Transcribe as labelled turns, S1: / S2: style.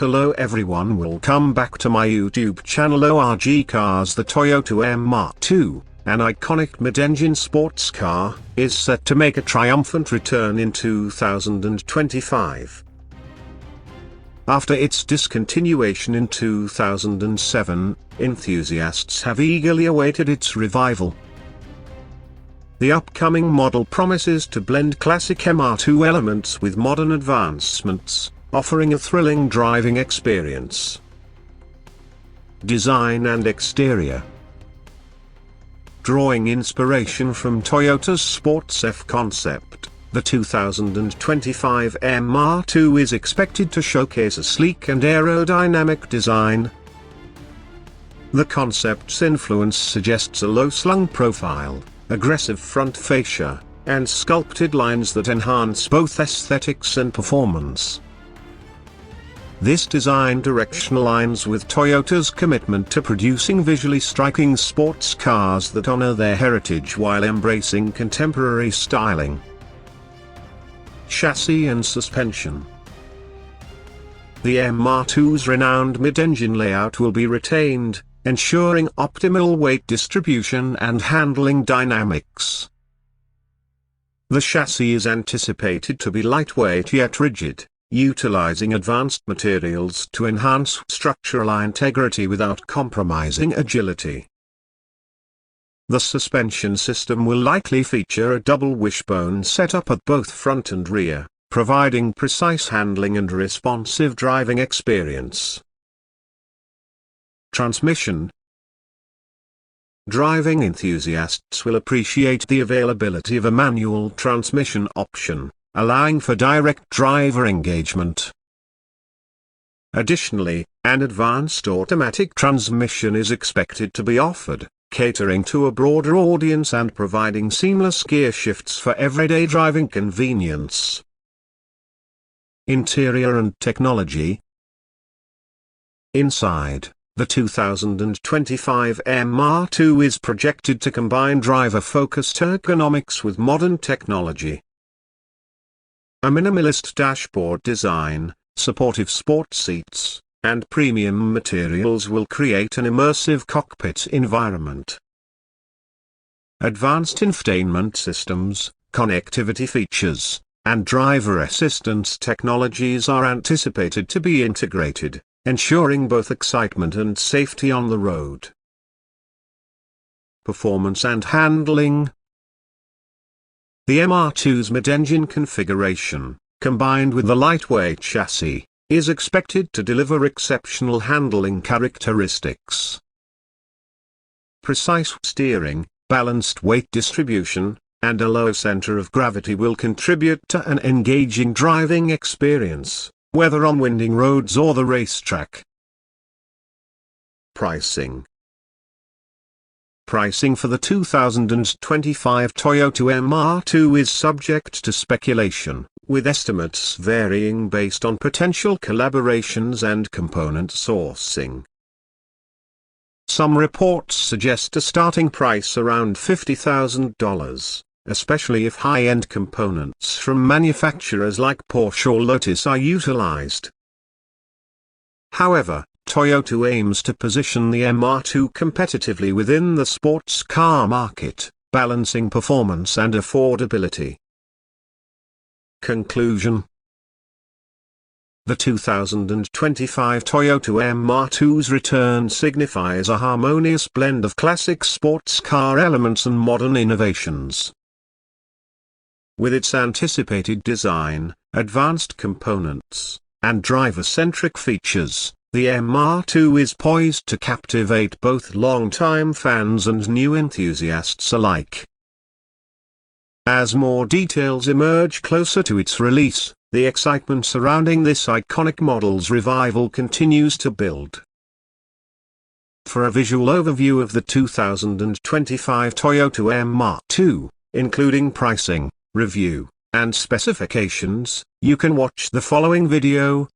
S1: Hello everyone, welcome back to my YouTube channel ORG Cars. The Toyota MR2, an iconic mid-engine sports car, is set to make a triumphant return in 2025. After its discontinuation in 2007, enthusiasts have eagerly awaited its revival. The upcoming model promises to blend classic MR2 elements with modern advancements, offering a thrilling driving experience. Design and exterior. Drawing inspiration from Toyota's Sports F concept, the 2025 MR2 is expected to showcase a sleek and aerodynamic design. The concept's influence suggests a low-slung profile, aggressive front fascia, and sculpted lines that enhance both aesthetics and performance. This design direction aligns with Toyota's commitment to producing visually striking sports cars that honor their heritage while embracing contemporary styling. Chassis and suspension. The MR2's renowned mid-engine layout will be retained, ensuring optimal weight distribution and handling dynamics. The chassis is anticipated to be lightweight yet rigid, utilizing advanced materials to enhance structural integrity without compromising agility. The suspension system will likely feature a double wishbone setup at both front and rear, providing precise handling and responsive driving experience. Transmission. Driving enthusiasts will appreciate the availability of a manual transmission option, allowing for direct driver engagement. Additionally, an advanced automatic transmission is expected to be offered, catering to a broader audience and providing seamless gear shifts for everyday driving convenience. Interior and technology. Inside, the 2025 MR2 is projected to combine driver-focused ergonomics with modern technology. A minimalist dashboard design, supportive sport seats, and premium materials will create an immersive cockpit environment. Advanced infotainment systems, connectivity features, and driver assistance technologies are anticipated to be integrated, ensuring both excitement and safety on the road. Performance and handling. The MR2's mid-engine configuration, combined with the lightweight chassis, is expected to deliver exceptional handling characteristics. Precise steering, balanced weight distribution, and a low center of gravity will contribute to an engaging driving experience, whether on winding roads or the racetrack. Pricing. Pricing for the 2025 Toyota MR2 is subject to speculation, with estimates varying based on potential collaborations and component sourcing. Some reports suggest a starting price around $50,000, especially if high-end components from manufacturers like Porsche or Lotus are utilized. However, Toyota aims to position the MR2 competitively within the sports car market, balancing performance and affordability. Conclusion. The 2025 Toyota MR2's return signifies a harmonious blend of classic sports car elements and modern innovations. With its anticipated design, advanced components, and driver-centric features, the MR2 is poised to captivate both long-time fans and new enthusiasts alike. As more details emerge closer to its release, the excitement surrounding this iconic model's revival continues to build. For a visual overview of the 2025 Toyota MR2, including pricing, review, and specifications, you can watch the following video.